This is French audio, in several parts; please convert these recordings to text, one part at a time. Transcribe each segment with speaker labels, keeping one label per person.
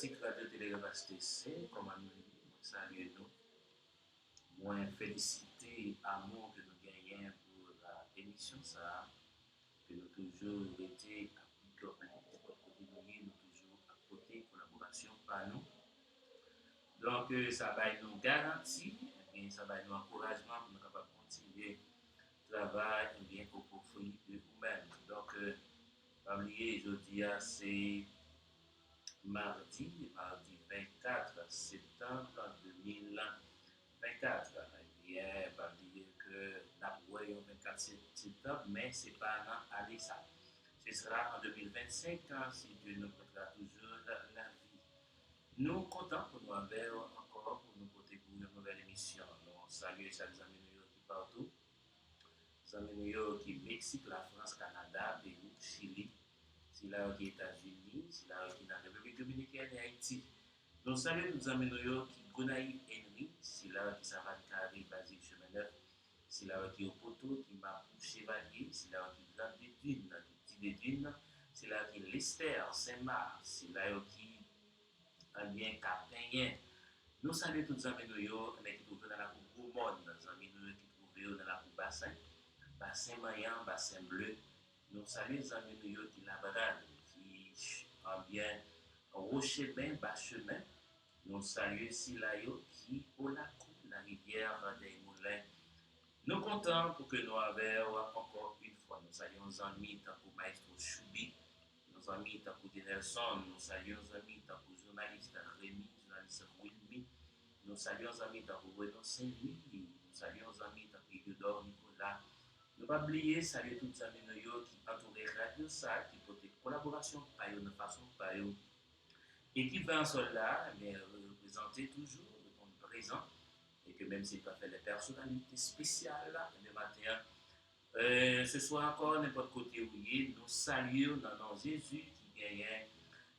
Speaker 1: pratique radio télévasté, c'est comme nous saluer nous, moi féliciter amour que nous gagnons pour l'émission ça, que nous toujours été à côté nous toujours à côté collaboration par nous. Donc ça va nous garantir, et bien, ça va nous encouragement pour nous capables de continuer le travail et bien pour profiter de vous-même. Donc, pas oublier, jeudi, c'est mardi 24 septembre 2024. Eh bien, pas oublier que nous avons le 24 septembre, mais ce n'est pas un année ça. Ce sera en 2025 si Dieu nous prêtera toujours la vie. Nous comptons pour nous avoir encore pour nous porter pour une nouvelle émission. Nous saluons les amis qui partout. Les amis qui Mexique, la France, Canada, Pérou, Chili, c'est là qui États-Unis, c'est là qui dans la République dominicaine et Haïti. Nous saluons nos amis qui Gonaïve Henry, c'est là qui Savane Carré, basé chemin neuf, c'est là qui au poteau, qui Mapou Chevalier, c'est là qui Grand des Dunes, qui Petit des Dunes, c'est là qui Lester, Saint-Marc, c'est là qui bien Captain. Nous saluons tous les amis qui trouvent dans la coupe Goumon, les amis qui trouvent dans la coupe Bassin, Bassin Mayan, Bassin Bleu. Nous saluons les amis qui Labrador, qui bien Rochebain, Bachemin. Nous saluons Silayo qui Olacou, la rivière des Moulins. Nous comptons pour que nous avons encore une fois. Nous saluons nos amis tant que Maestro Choubi, nos amis tant que Nelson, nous saluons nos amis tant que journaliste Rémi, journaliste Wilmy, nous saluons nos amis tant que Renaud Saint-Louis, nous saluons nos amis tant que Yodor Nicolas. Ne pas oublier, saluer tous les amis qui entourent Radio ça, qui portent collaboration par eux, de façon par eux. Équipe 20 soldats, mais représenter toujours le monde présent, et que même si pas fait des personnalités spéciales, le matin, ce soit encore n'importe côté où il est, nous saluons dans nom Jésus qui gagne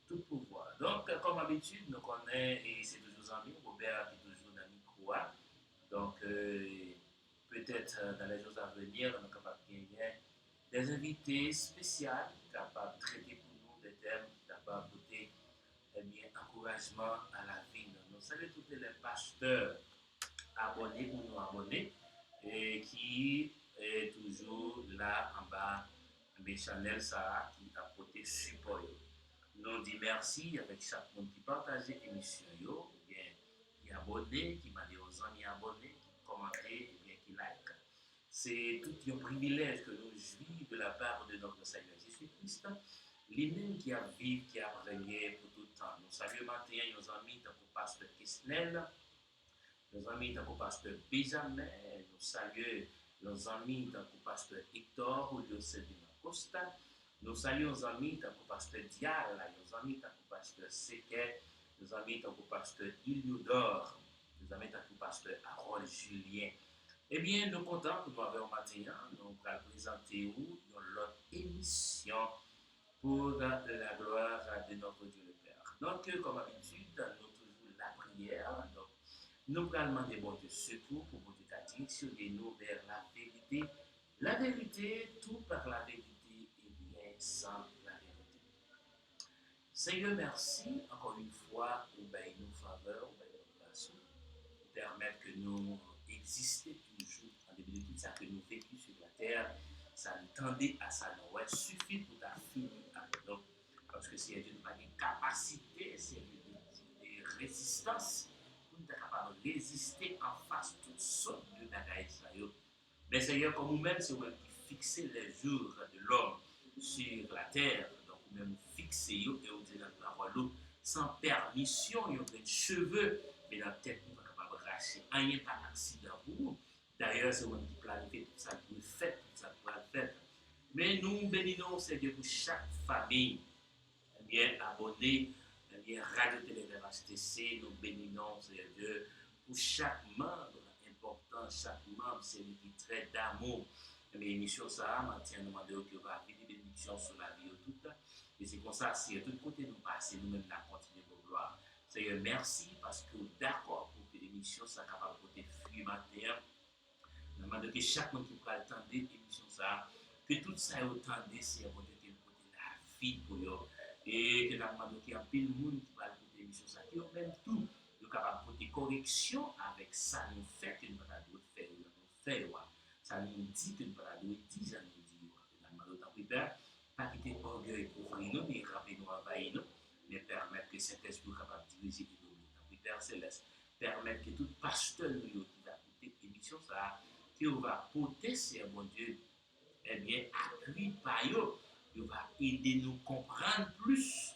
Speaker 1: tout pouvoir. Donc, comme d'habitude, nous connaissons, et c'est toujours ami, Robert qui est toujours dans le micro. Donc, peut-être dans les jours à venir, nous sommes capables de gagner des invités spéciaux capables de traiter pour nous des thèmes, capables de porter encouragement à la vie. Nous saluons tous les pasteurs abonnés ou non abonnés et qui est toujours là en bas de Chanel Sarah qui a porté support. Nous disons merci avec chaque monde qui partage l'émission, qui est abonné, qui m'a dit aux amis abonnés, qui commente et bien qui like. C'est tout un privilège que nous jouissons de la part de notre Seigneur Jésus-Christ, lui-même qui a vécu, qui a régné pour tout le temps. Nous saluons maintenant nos amis tant que pasteur Kisnel, nos amis tant que pasteur Benjamin, nous saluons nos amis tant que pasteur Hector, Julio Sedina Costa, nous saluons nos amis tant que pasteur Dial, nos amis tant que pasteur Seke, nos amis tant que pasteur Iliodor, nos amis tant que pasteur Harold Julien. Eh bien, nous comptons pour nous avoir matin, nous allons présenter notre émission pour la gloire de notre Dieu le Père. Donc, comme d'habitude, nous toujours la prière. Donc, nous allons demander bon Dieu secours pour vous directionner nous vers la vérité. La vérité, tout par la vérité et bien sans la vérité. Seigneur, merci encore une fois pour nos faveurs, pour nos grâces, pour permettre que nous existions toujours en début de tout ça que nous vécus sur la terre. Ça nous tendait à ça. Non, ouais, suffit pour ta finir avec nous. Parce que c'est une capacité, c'est une résistance pour nous être capable de résister en face de toutes sortes de bagailles. Mais Seigneur, comme nous-mêmes, c'est vous qui fixez les jours de l'homme sur la terre. Donc, nous-mêmes fixez et vous dites dans la parole sans permission, il y a des cheveux, mais la tête, nous ne sommes pas capables de racher. Rien par accident pour nous. D'ailleurs, c'est vous qui planifiez tout ça pour le faire, tout ça pour le faire. Mais nous bénissons, Seigneur, pour chaque famille, bien abonnée, bien Radio Télévision HTC, nous bénissons, Seigneur Dieu, pour chaque membre important, chaque membre, c'est lui qui traite d'amour. L'émission, ça, maintient nous demandons que va venir des bénédictions sur la vie de toute. Et c'est comme ça, si de tout côté nous passons, nous-mêmes, la continuer pour gloire. Seigneur, merci parce que d'accord pour que l'émission soit capable de porter fruit matin. Nous demandons que chaque monde qui prend le temps d'émission, ça, que tout ça est autant d'essais pour que la vie pour eux. Et que nous demandons qu'il y a un peu de monde qui va écouter émission, ça qui ont même tout, nous capable de porter correction avec ça nous fait que nous pas faire, nous fait, ça nous dit que nous pas dire, ça nous dit, dans le temps Père, pas quitter orgueil pour nous, mais rappeler nous envahir nous, mais permettre que cet esprit capable de diriger nous, Père céleste, permettre que tout pasteur nous qui va écouter l'émission, ça, qui va porter, c'est mon Dieu, eh bien, appui par eux, il va aider nous à comprendre plus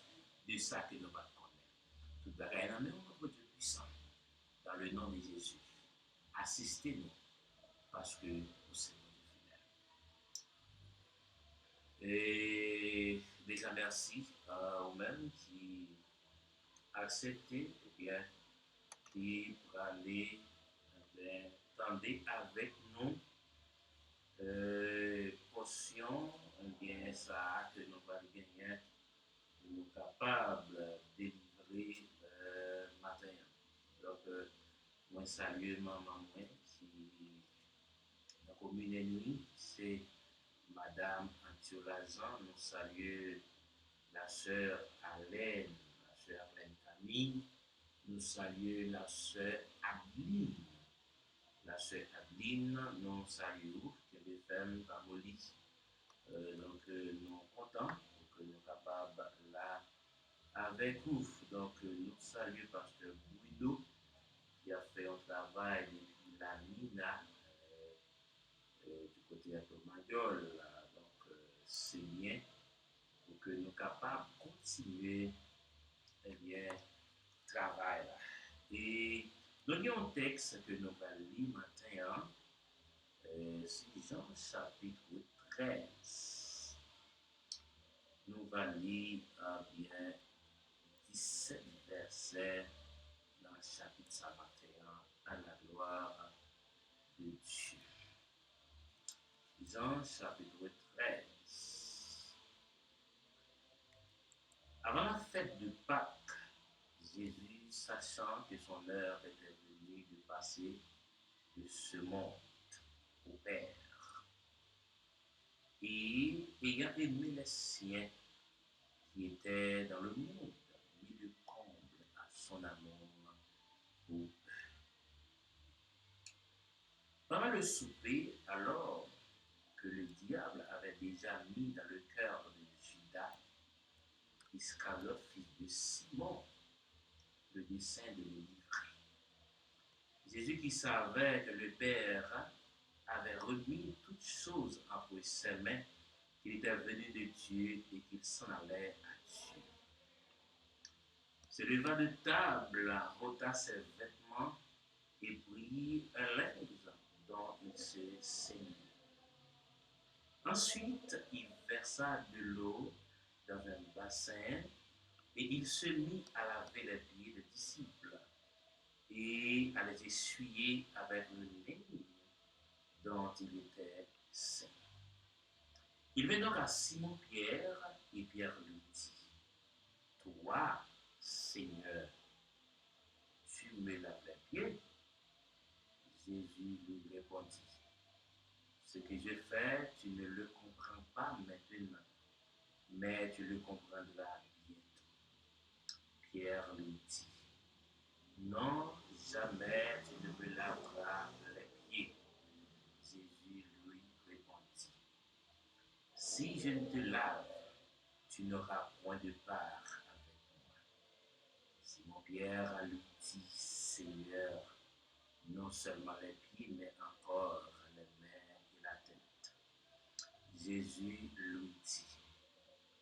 Speaker 1: de ça que nous va connaître. Tout bagaille dans notre Dieu puissant, dans le nom de Jésus. Assistez-nous, parce que nous sommes fidèles. Et déjà merci aux-mêmes qui acceptez, eh bien, qui pour aller, tendez avec nous portion, bien ça que nous allons gagner, nous capables de délivrer matin. Donc, moi, salue maman, qui dans la commune nuit, c'est Madame Anthiolazan, nous saluons la sœur Alaine, la sœur Alaine Camille, nous saluons la sœur Adeline. La sœur Adeline, nous saluons, qui est femmes par Molise. Donc, nous sommes contents que nous sommes capables là avec vous. Donc, nous saluons Pasteur Bruno qui a fait un travail depuis la Mina du côté un peu Mayol. Donc, c'est bien pour que nous soyons capables de continuer eh bien, travail là. Et nous avons un texte que nous allons lire maintenant. C'est Jean chapitre 13. Nous allons lire bien 17 versets dans le chapitre 21 à la gloire de Dieu. Jean chapitre 13. Avant la fête de Pâques, Jésus, sachant que son heure était venue de passer de ce monde au Père, et ayant aimé les siens qui étaient dans le monde, mit le comble à son amour pour eux. Pendant le souper, alors que le diable avait déjà mis dans le cœur de Judas Iscariote, fils de Simon, le dessein de le livrer. Jésus qui savait que le Père avait remis toutes choses entre ses mains, qu'il était venu de Dieu et qu'il s'en allait à Dieu. Se leva de table, ôta ses vêtements et prit un linge dont il se ceignit. Ensuite, il versa de l'eau dans un bassin et il se mit à laver les pieds des disciples et à les essuyer avec le linge dont il était saint. Il vint donc à Simon-Pierre et Pierre lui dit, toi, Seigneur, tu me laves les pieds? Jésus lui répondit, ce que je fais, tu ne le comprends pas maintenant, mais tu le comprendras bientôt. Pierre lui dit, non, jamais tu ne me laveras les pieds. Jésus lui répondit, si je ne te lave, tu n'auras point de part avec moi. Simon-Pierre lui dit, Seigneur, non seulement les pieds, mais encore les mains et la tête. Jésus lui dit,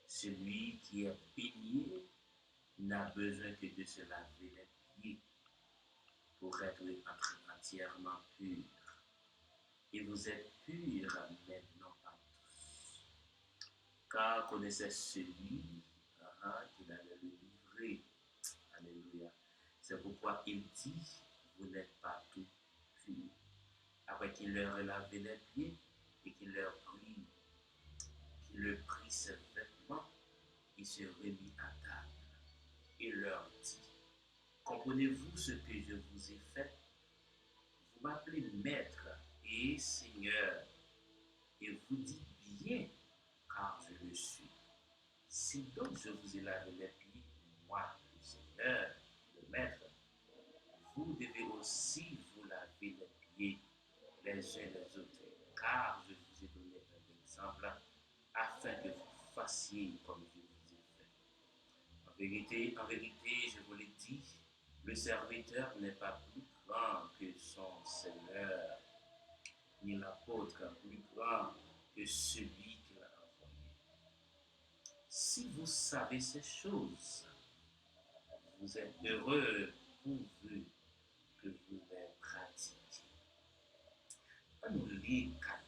Speaker 1: celui qui est baigné n'a besoin que de se laver les pieds pour être entièrement pur. Et vous êtes purs maintenant par tous. Car connaissez celui qui allait le livrer. Alléluia. C'est pourquoi il dit, vous n'êtes pas tous purs. Après qu'il leur ait lavé les pieds et qu'il leur prit ses vêtements, il se remit à table et leur dit, comprenez-vous ce que je vous ai fait? Vous m'appelez maître et Seigneur, et vous dites bien, car je le suis. Si donc je vous ai lavé les pieds, moi, le Seigneur, aussi vous lavez les pieds les uns les autres, car je vous ai donné un exemple afin que vous fassiez comme je vous ai fait. En vérité, je vous l'ai dit, le serviteur n'est pas plus grand que son Seigneur, ni l'apôtre plus grand que celui qui l'a envoyé. Si vous savez ces choses, vous êtes heureux pourvu que vous les pratiquiez. On nous lit 4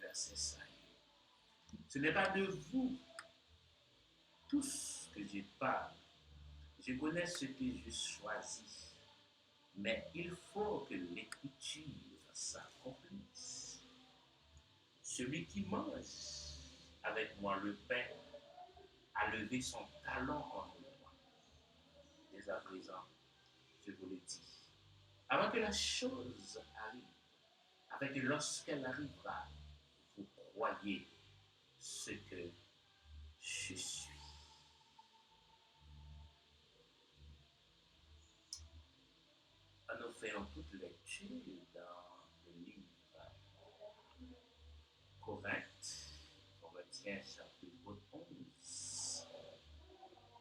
Speaker 1: versets ça. Ce n'est pas de vous tous que je parle. Je connais ce que je choisis, mais il faut que l'écriture s'accomplisse. Celui qui mange avec moi le pain a levé son talon contre moi. Dès à présent, je vous le dis. Avant que la chose arrive, afin que lorsqu'elle arrivera, vous croyez ce que je suis. Nous faisons toute lecture dans le livre Corinthiens chapitre 11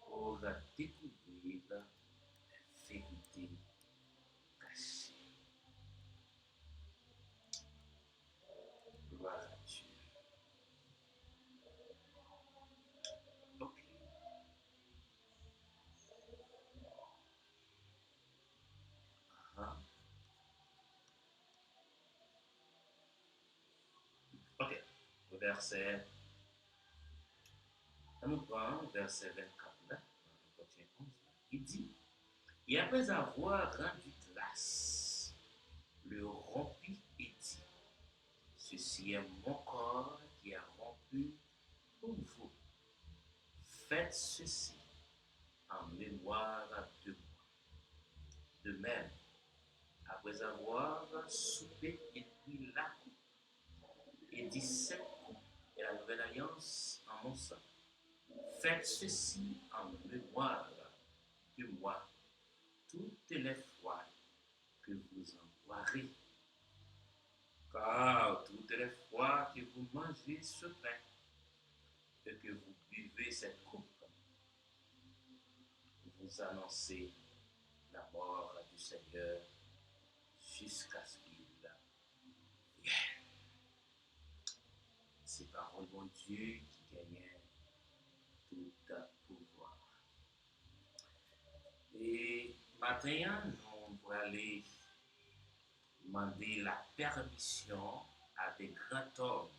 Speaker 1: pour découvrir la vérité cachée. Gloire à Dieu. Ok. Ok. Le verset. On prend verset 24 là, dans Corinthiens 11. Il dit, et après avoir rendu grâce, le rompit et dit, ceci est mon corps qui est rompu pour vous. Faites ceci en mémoire de moi. De même, après avoir soupé, il prit la coupe et dit, cette coupe est la nouvelle alliance en mon sang. Faites ceci en mémoire de moi toutes les fois que vous en boirez. Car toutes les fois que vous mangez ce pain et que vous buvez cette coupe, vous annoncez la mort du Seigneur jusqu'à ce qu'il vienne. C'est par le bon Dieu qui gagne tout pouvoir. Et maintenant, nous allons aller demander la permission à des grands hommes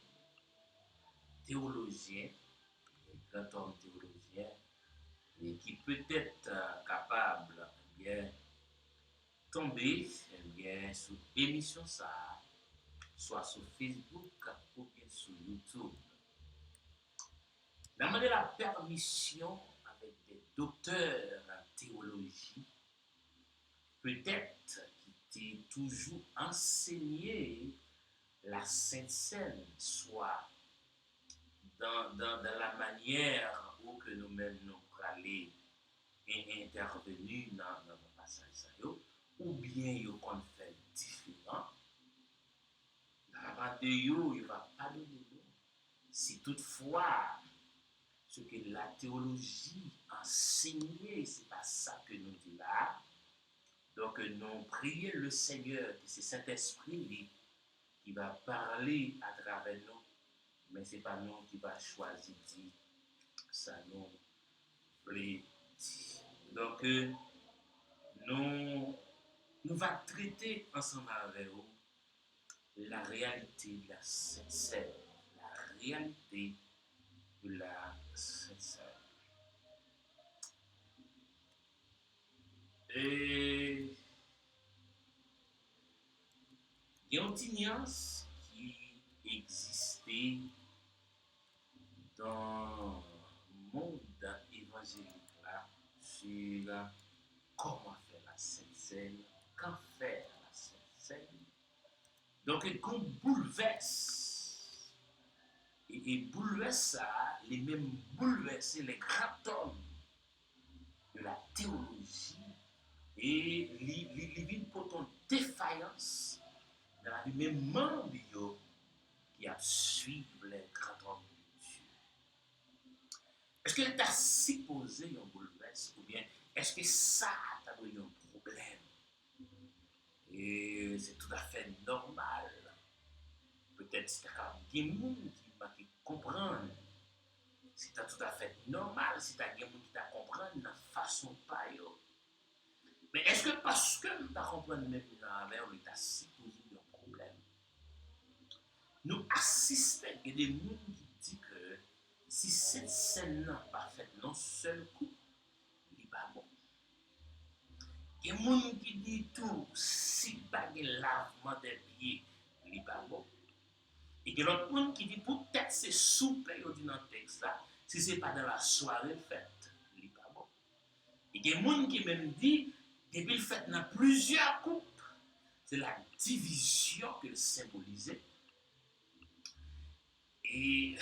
Speaker 1: théologiens, et qui peut être capable de bien tomber bien sur émission ça, soit sur Facebook ou bien sur YouTube. Demander la permission avec des docteurs en théologie, peut-être qui t'ont toujours enseigné la Sainte Seine, soit dans la manière où que nous-mêmes nous allons intervenir dans le passage, ou bien nous qu'on fait différent. Dans la part de il ne va pas donner nous. Si toutefois, ce que la théologie enseignait, ce n'est pas ça que nous dit là. Donc, nous prions le Seigneur, que c'est Saint-Esprit qui va parler à travers nous, mais ce n'est pas nous qui va choisir dire ça nous plaît. Donc, nous va traiter ensemble avec vous la réalité de la Sainte-Seine, la réalité de la Sainte-Seine. Et il y a une nuance qui existait dans le monde évangélique là sur comment faire la Sainte-Seine, quand faire la Sainte-Seine. Donc, qu'on bouleverse. Et bouleverse ça, les mêmes bouleverser les grands hommes de la théologie et il vient pour une défaillance dans la vie même membre qui a suivi les grands hommes de Dieu. Est-ce que tu as supposé un bouleverse ou bien est-ce que ça t'a donné un problème? Et c'est tout à fait normal. Peut-être si tu as des gens qui comprennent. C'est tout à fait normal si tu as des gens qui comprennent de façon pas. Mais est-ce que parce que tu comprends même avec ou tu as supposé un problème? Nous assistons et des gens qui disent que si cette scène n'a pas faite non seul coup, il n'est pas bon. Il y a des gens qui disent tout, si pas de lavement des pieds, il n'est pas bon. Et il y a d'autres gens qui disent peut-être c'est souple dans le texte là, si ce n'est pas dans la soirée faite, il n'est pas bon. Et il y a des gens qui même disent, depuis le fait dans plusieurs coupes, c'est la division que symbolisait. Et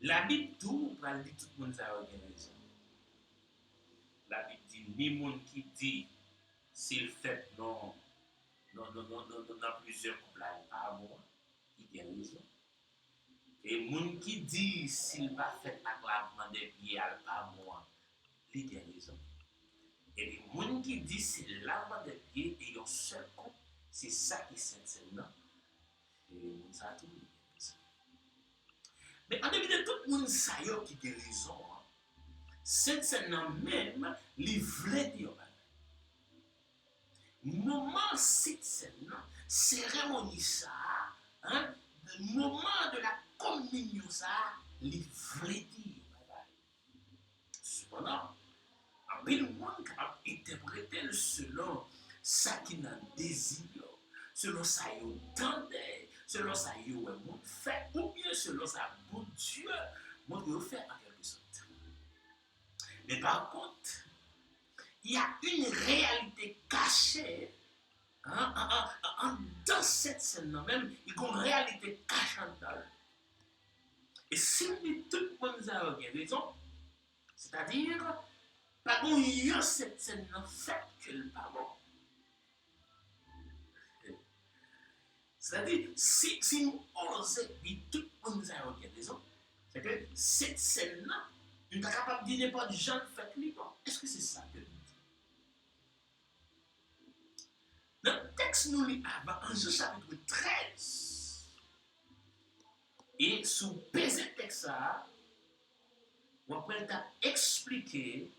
Speaker 1: la Bible tout, va dire tout le monde a raison. La Bible dit, ni monde qui dit, s'il fait dans plusieurs couples, à moi, il a raison. Et monde qui dit, s'il va faire lavement des pieds, à moi, il a raison. Et les gens qui disent c'est lavement des pieds et un seul couple, c'est ça qui est sincèrement. Et les gens ça tout. Mais en début de tout le monde ça y est qui a raison. Sincèrement même, les vrais dire. Moment sincèrement, cérémonie ça, hein, le moment de la communion ça, les vrais dire. Cependant, en pile monde capable interpréter selon ça qui n'a désir, selon ça yo tendait, selon ça yo fait, ou bien selon ça bon Dieu, mon Dieu fait en quelque sorte. Mais par contre, il y a une réalité cachée dans cette scène même, il y a une réalité cachée dedans. Et si tout le monde a raison, c'est-à-dire, pas bon, il y a cette scène en fait que le pas bon. C'est-à-dire, si nous osons dire tout le monde a raison, c'est que cette scène-là, nous sommes capables de dire n'importe quel genre de fait libre. Est-ce que c'est ça que nous disons? Dans le texte, nous lisons en Jean chapitre 13. Et sous baiser texte, on peut expliquer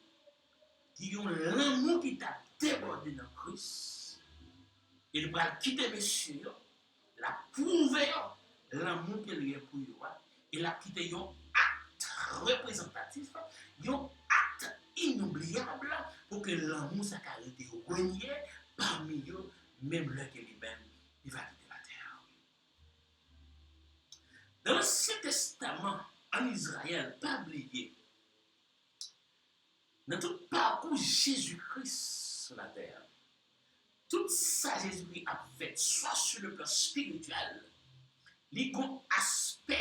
Speaker 1: qu'il y a l'amour qui t'a débordé dans Christ. Il va quitter monsieur, la prouver l'amour qu'il y a pour lui. Il a quitté un acte représentatif, un acte inoubliable pour que l'amour soit régné parmi eux, même là que lui-même, il va quitter la terre. Dans l'Ancien Testament, en Israël, pas oublié, dans tout parcours Jésus-Christ sur la terre, tout ça Jésus-Christ a fait, soit sur le plan spirituel, les grands aspects,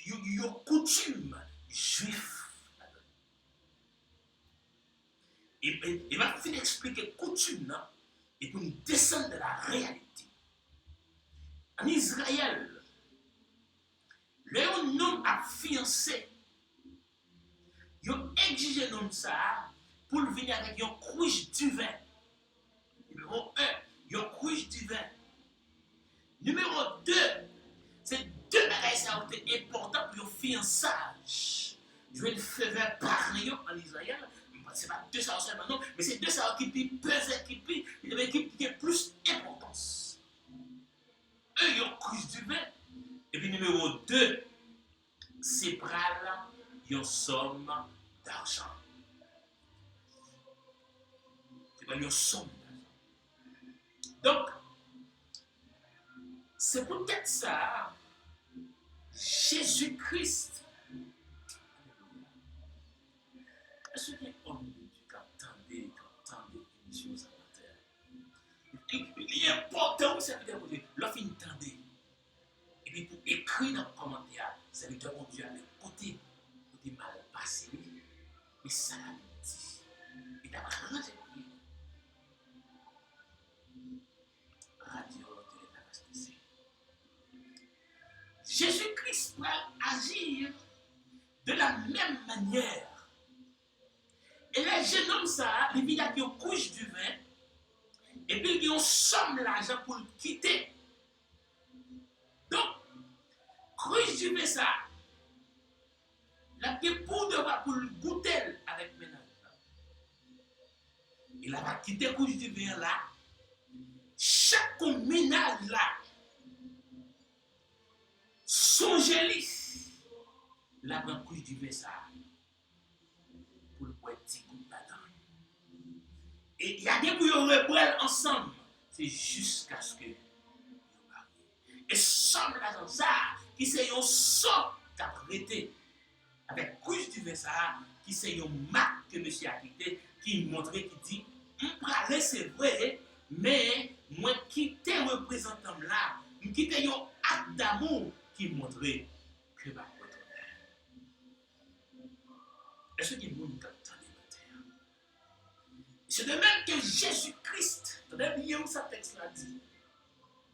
Speaker 1: les coutumes juifs. Et il va finir expliquer coutume et pour nous descendre de la réalité. En Israël, le homme a fiancé, il a exigé l'homme ça pour venir avec une cruche du vin. Numéro 1, il y a une cruche du vin. Numéro 2, c'est deux bagages qui ont été importants pour le fiançage. Je vais le faire pareil en Israël. Ce n'est pas deux ça seulement, non, mais c'est deux ça qui pesent, qui ont plus d'importance. Un, il y a une cruche du vin. Et puis numéro 2, c'est prendre une somme d'argent. C'est pas une somme d'argent. Donc, c'est peut-être ça, Jésus-Christ. Est-ce qu'il y a un homme de Dieu qui attendait l'émission de sa terre? Il est important, c'est que l'offre entendait. Et puis pour écrire dans le commentaire, c'est que mon Dieu a côté mal passé, mais ça l'a dit. Il t'a rangé. Et les jeunes hommes, ça, les villes qui ont couche du vin, et puis ils ont somme l'argent pour le quitter. Donc, couche du vin, ça, la pour devoir pour le goûter avec ménage. Il a quitté couche du vin là. Chaque ménage là, songez-lui, la couche du vin ça, pour le petit coup là-dedans. Et il y a des bouillons rebelles ensemble. C'est jusqu'à ce que vous mariez. Et somme là ça, qui c'est un son qu'a prêté avec couche du vin ça, qui c'est un marque que monsieur a quitté, qui montrait, qui dit, parler c'est vrai, mais moi qui te représentant là, je quitte un acte d'amour qui montrait que ma retourner. Est-ce que vous nous entendez maintenant? C'est de même que Jésus-Christ, attendez bien où ce texte là dit.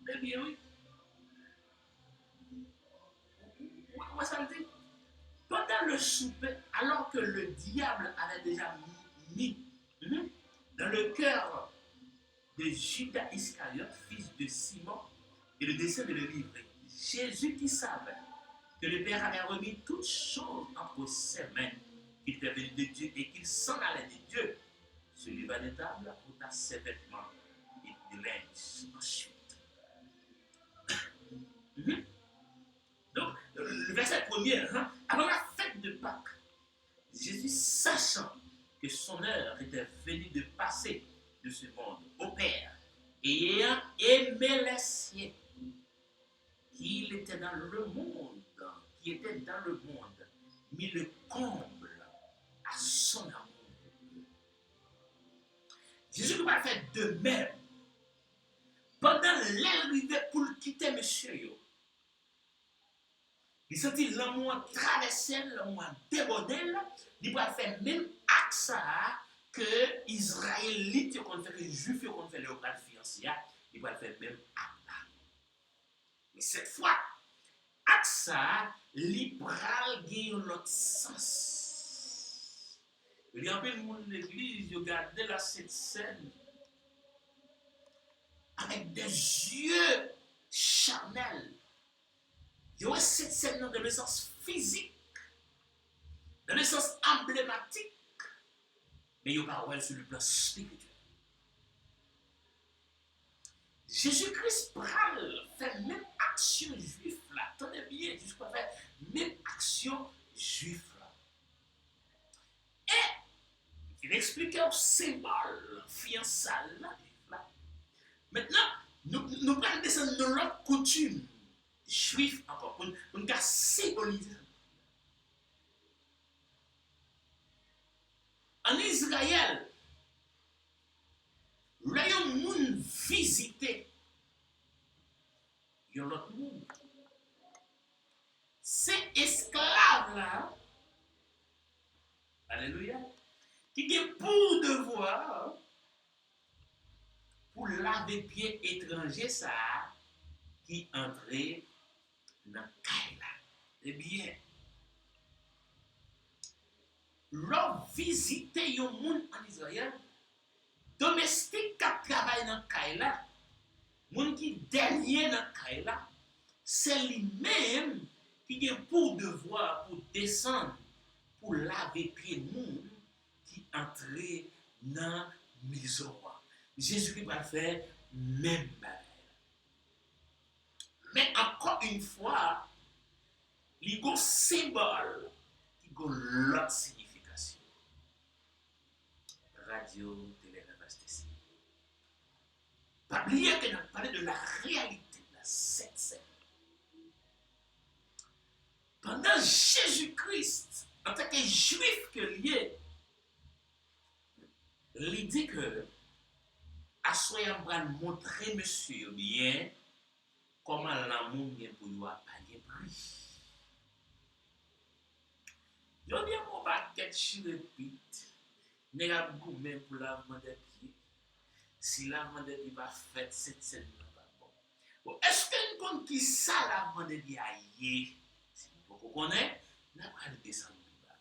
Speaker 1: Attendez bien, oui. Où ça dit? Pendant le souper, alors que le diable avait déjà mis dans le cœur de Judas Iscariote, fils de Simon, et le dessein de le livrer. Jésus qui savait que le Père avait remis toutes choses entre ses mains, qu'il était venu de Dieu et qu'il s'en allait de Dieu, se leva de table, ôta ses vêtements et de linge ensuite. Donc, le verset premier, avant la fête de Pâques, Jésus, sachant que son heure était venue de passer de ce monde au Père, et ayant aimé les siens, qui était dans le monde, mit le comble à son amour. Jésus va faire de même. Pendant l'arrivée pour le quitter monsieur, il sentit l'amour traverser, l'amour déborder, il va faire même acte que Israélites, qu'on fait les Juifs, qu'on fait les opérations financières, il va faire même acte. Mais cette fois, acte libéral gagne l'autre sens. Il y a un peu de monde de l'église, ils regardent la cette scène avec des yeux charnels. Il y a cette scène dans le sens physique, dans le sens emblématique, mais il n'y a pas sur le plan spirituel. Jésus-Christ fait même action juive là. Attendez bien, Jésus-Christ fait même action juive là. Et il expliquait un symbole fiançailles là. Maintenant, nous prenons descendre de l'autre coutume juif encore pour nous symboliser. En Israël, là, il y a un monde visité. Il y a l'autre monde. Ces esclaves-là, alléluia, qui ont pour devoir, pour laver pieds étrangers, ça, qui entrait dans le Kaila. Eh bien, leur visiter un monde en Israël, domestique qui travaille dans le Kaila, monde qui dernier dans le Kaila, c'est lui-même qui a pour devoir, pour descendre, pour laver pieds monde qui entrait dans la maison. Jésus va faire même bail. Mais encore une fois, il y a un symbole qui a l'autre signification. Radio, télé, revastécie. Pas oublier que nous avons parlé de la réalité de cette scène. Pendant Jésus-Christ, en tant que juif que lié, il dit que à soyez va montrer monsieur bien comment l'amour vient pour nous à payer prix. Je dis à mon baguette chirépite, n'est pas gourmet pour lavement des pieds. Si lavement des pieds va fait, cette scène pas bon. Bon, est-ce que nous connaissons qui ça lavement des pieds aïe? Si vous connaissez, nous allons descendre plus bas.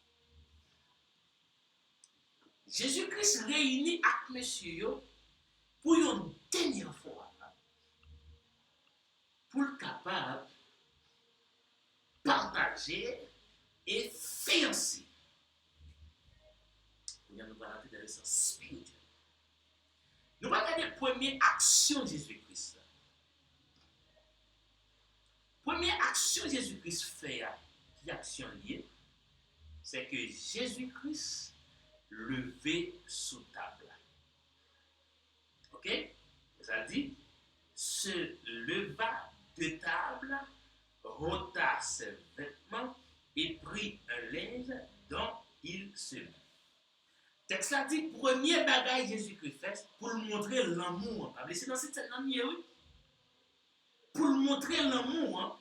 Speaker 1: Jésus-Christ réunit avec monsieur pour une dernière fois, pour être capable de partager et faire ainsi. Nous allons rentrer dans le sens spirituel. Nous allons regarder la première action de Jésus-Christ. Première action que Jésus-Christ fait, qui est action liée, c'est que Jésus-Christ levé sous table. Ok? Ça dit, se leva de table, ôta ses vêtements et prit un linge dont il se mit. Texte là dit, premier bagage Jésus-Christ fait pour montrer l'amour. C'est dans cette manière, oui. Pour montrer l'amour, hein,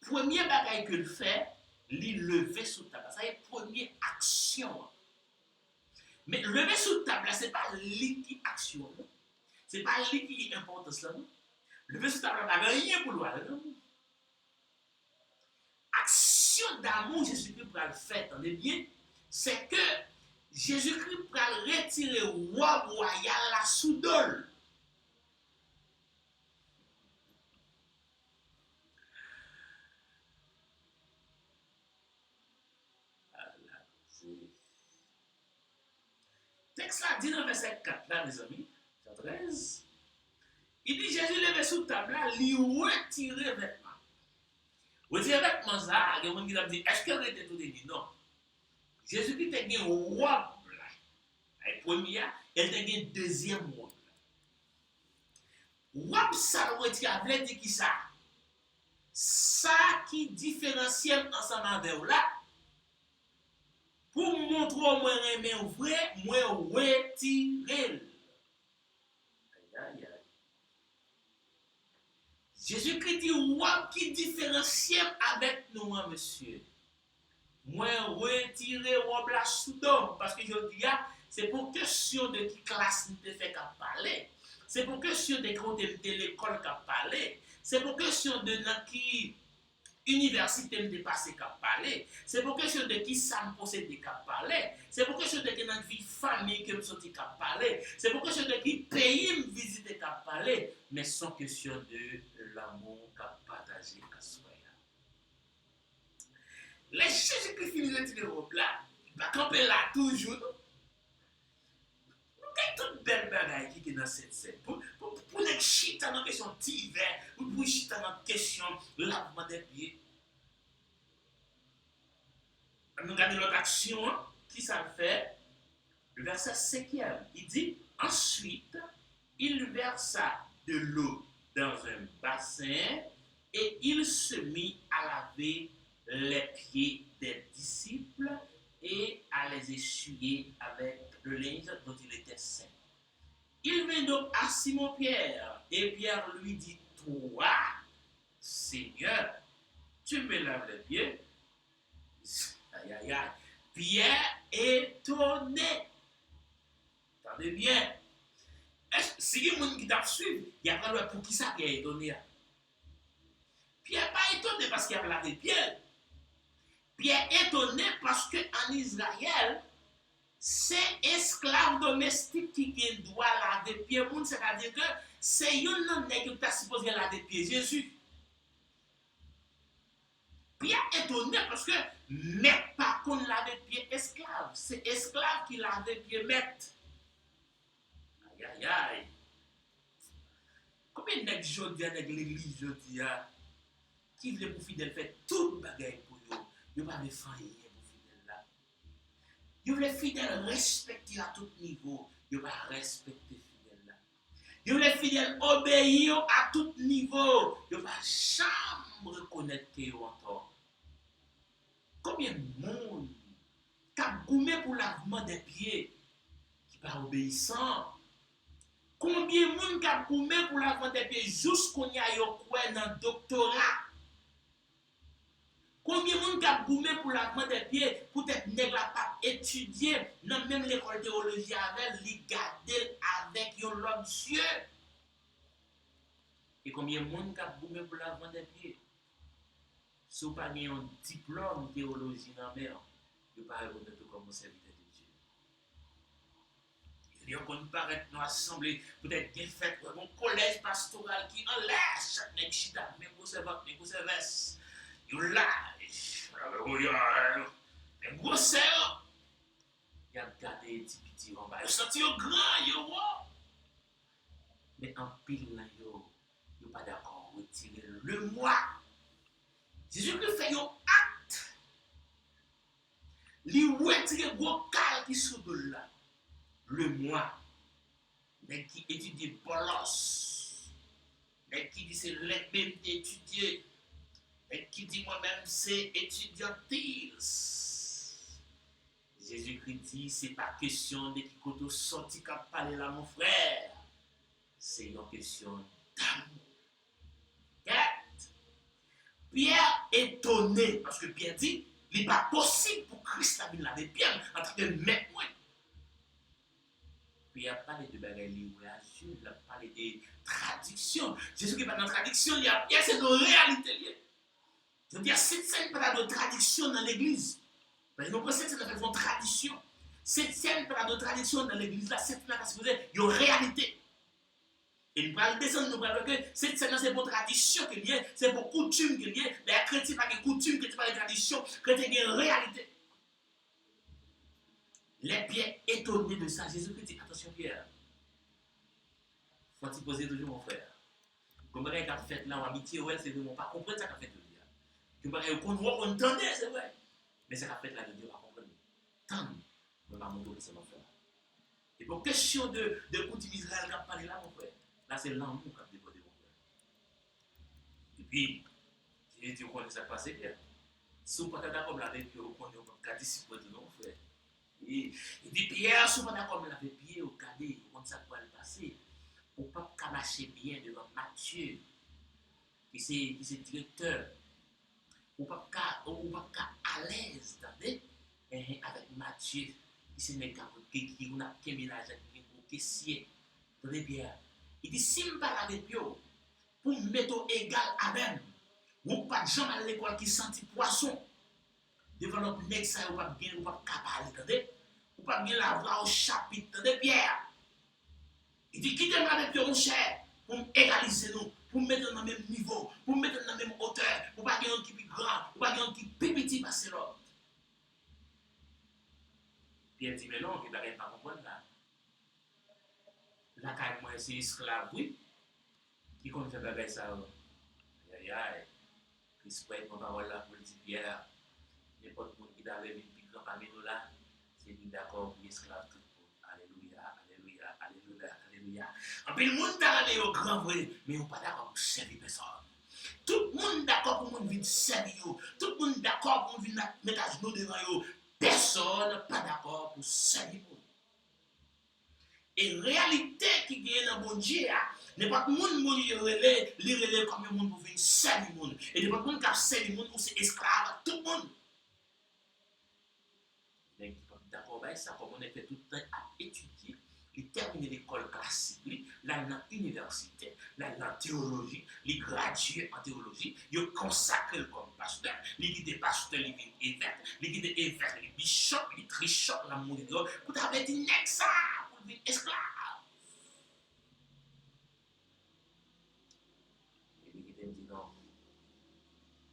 Speaker 1: premier bagage que le fait, il lever sous table. Ça est première action. Mais lever sous table, ce n'est pas l'équipe action. Ce n'est pas l'équipe importance là. Lever sous table, n'a rien pour lui. Action d'amour Jésus-Christ pour le faire, entendez bien, c'est que Jésus-Christ pour retirer roi royal la soudole. Texte là dit dans verset 4 là, mes amis, 13. Il dit Jésus levé sous table là, il retire vêtements. Retire vêtements ça, il y a des gens qui ont dit est-ce qu'il était tout dit non. Jésus-Christ a une robe là. La première, elle a une deuxième robe. Robe ça le retire veut dire qui ça? Ça qui différencie ensemble avec là. Pour montrer au moins un vrai, moi retirer. Jésus-Christ dit, ouais, qui différencie avec nous, hein, monsieur. Moi, retirer robe la soudom, parce que je dis, c'est pour question de qui classe nous te fait qu'à parler. C'est pour question de quand tu l'école qu'à parler. C'est pour question de qui université me dépasse qu'à parler. C'est pour question de qui ça me possède qu'à parler. C'est pour question de qui dans vie famille que me sorti qu'à parler. C'est pour question de qui pays me visiter qu'à parler. Mais sans question de l'amour qu'à partager à soi. Les Jésus-Christ finit de tirer robe là, il va camper là toujours. Nous avons toute belle bagaille qui est dans cette scène. Pour les chita dans la question d'hiver, pour chita dans la question lavement des pieds. Nous regardons l'autre action, qui ça fait? Le verset 5e, il dit, ensuite, il versa de l'eau dans un bassin et il se mit à laver les pieds des disciples et à les essuyer avec le linge dont il était saint. Il vint donc à Simon-Pierre et Pierre lui dit, toi, Seigneur, tu me laves les pieds? Aïe, aïe, aïe. Pierre étonné. Attendez bien. Si il y a des gens qui t'a suivi, il y a pas pour qui ça Pierre est étonné. Pierre n'est pas étonné parce qu'il a lavé Pierre. Pierre est étonné parce qu'en Israël, c'est esclave domestique qui doit laver pied. C'est-à-dire que c'est un homme qui est supposé laver pied Jésus. Pierre est étonné parce que maître pas qu'on laver pied esclave. C'est esclave qui lave pied maître. Aïe aïe aïe. Combien de gens aujourd'hui dans l'église aujourd'hui qui veulent pour fidèle faire tout bagaille pour eux. Ils ne pas faire rien pour fidèle là. Ils veulent fidèle respecter à tout niveau. Ils ne pas respecter fidèle là. Ils veulent fidèle obéir à tout niveau. Ils ne pas jamais reconnaître qu'ils ont tort. Combien de monde qui a goumé pour lavement des pieds qui pas obéissant? Combien de monde qui a goumé pour lavement des pieds jusqu'on y a eu dans le doctorat? Combien de monde qui a goumé pour lavement des pieds, peut-être nèg la pas étudier, non même l'école théologie avec, li garder avec un l'autre Dieu. Et combien de monde qui a goumé pour lavement des pieds? Si vous n'avez pas un diplôme théologie dans la mer, vous ne pouvez pas reconnaître comme un serviteur de Dieu. Et on ne paraît dans l'assemblée, peut-être bien fait, un collège pastoral qui enlève chaque nègre chita, mais vous savez, il lâche, un gros serre, il a gardé les petits en bas, il a senti au grand, yo, mais en pile là, yo pas d'accord, retirer le moi. Jésus-Christ fait un acte, il retire le gros cal qui sous de là, le moi. Mais qui étudie Bolos, mais qui dit c'est l'épée d'étudier, mais qui dit moi-même c'est étudiantile. Jésus-Christ dit c'est pas question de qui côté sorti qu'à parler là mon frère, c'est une question d'amour. Pierre est étonné parce que Pierre dit il n'est pas possible pour Christ la laver Pierre en train de mettre moi. Puis il a parlé de bagaille livrage, il a parlé de traduction. Jésus qui est pas dans la traduction, il y a Pierre, c'est de réalité. Je veux dire, cette scène pas de traduction dans l'église. Parce que nous pensons que c'est une tradition. Cette scène pas de traduction dans l'église, là, cette scène c'est une réalité. Et nous allons descendre, nous allons que cette scène c'est pour tradition qu'il y a, c'est pour coutume qu'il y a. Les chrétiens pas de coutume, chrétiens pas de tradition, chrétiens de réalité. Les Pierre étonnés de ça, Jésus dit attention Pierre, faut-il poser toujours mon frère. Comme il a fait là, on habitué, ouais, c'est vraiment pas comprendre ça qu'a fait le dire. Comme on entendait, c'est vrai. Mais ça qu'a fait là, le Dieu va comprendre. Tant, on va montrer que c'est mon frère. Et pour question de coutume Israël qui a parlé là, mon frère, là c'est l'amour qui a déposé mon frère. Et puis, Jésus dit qu'on ne sait pas, c'est bien. Si vous n'êtes pas d'accord avec eux, on ne disciple de mon frère. Il dit Pierre, souvent d'accord, il avait pied au cadet, on ne sait pas le passer. On ne peut pas marcher bien devant Matthieu, qui est directeur. On ne peut pas à l'aise, avec Matthieu, qui est un qui a un ménage avec un caissier. Attendez bien. Il dit si je ne parle avec eux, pour me mettre égal à même, ou pas de gens à l'école qui sentent poisson. Devant notre nez, ça, on va bien, on va parler, attendez? On va bien la voir au chapitre de Pierre. Il dit, quittez-moi avec mon cher, pour égaliser nous, pour me mettre dans le même niveau, pour me mettre dans la même hauteur, pour pas qu'il y ait un qui est plus grand, pour pas qu'il y ait un qui est plus petit passer l'autre. Pierre dit, mais non, il ne va pas comprendre là. Là, quand moi, c'est esclave, oui, qui compte faire bagaille ça. Aïe, aïe, respect, mon parole là, pour dire Pierre. N'importe qui avait une plus grande parmi nous là, c'est lui d'accord pour esclave tout le monde. Alléluia, alléluia, alléluia, alléluia. En plus, le monde t'a allé au grand vrai, mais on n'est pas d'accord pour servir personne. Tout le monde d'accord pour nous venir servir. Tout le monde d'accord pour nous venir mettre à genoux devant eux. Personne n'est pas d'accord pour servir. Et réalité qui gagne dans mon Dieu, n'est pas que le monde qui relève comme le monde pour venir servir le monde. Et n'est pas que le monde qui a servi le monde ou c'est esclave, tout le monde. Mais d'accord avec ça, comme on a fait tout le temps à étudier, il termine l'école classique, là dans l'université, là dans la théologie, il gradué en théologie, il consacré comme pasteur, il dit pasteur, il vient évêque, il dit évêque, il bishop, il trichop, la mouille, vous avez dit n'est ça, pour devenir esclave. Et il dit non,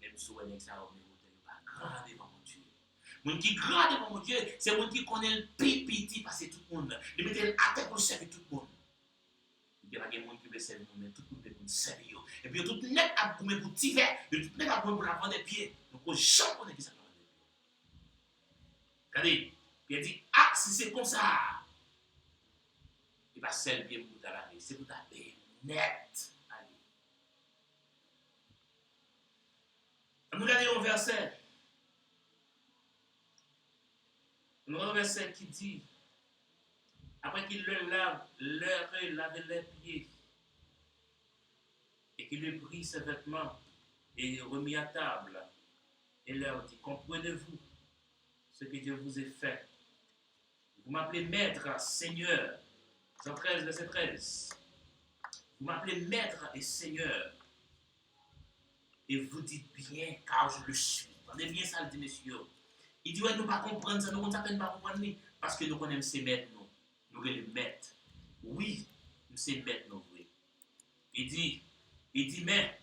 Speaker 1: même si vous êtes ça, vous n'êtes pas grand devant mon Dieu. Moun qui grand devant mon Dieu, c'est moun qui connaît le petit parce que tout le monde. Il met à tête pour servir tout le monde. Il y a des gens qui veulent servir tout le monde, tout le monde veut servir. Et puis tout le monde a pour petit verre, tout le monde a pour la vendre des pieds. Donc on jamais connaît qui ça va vendre des pieds. Regardez, puis il dit, ah, si c'est comme ça, il va servir bien pour ta vie, c'est pour ta paix net. Allez. Nous regardons un verset. Nous avons un verset qui dit, après qu'il leur lavé les pieds, et qu'il lui prit ses vêtements et remis à table, et leur dit, comprenez-vous ce que Dieu vous a fait? Vous m'appelez maître, Seigneur. Jean 13, verset 13. Vous m'appelez maître et Seigneur. Et vous dites bien, car je le suis. Entendez bien ça, le dit, messieurs. Il dit, ouais, nous ne pas comprendre ça, nous ne pas comprendre, parce que nous connaissons ces maîtres, nous les maîtres. c'est maintenant vrai. Il dit, mais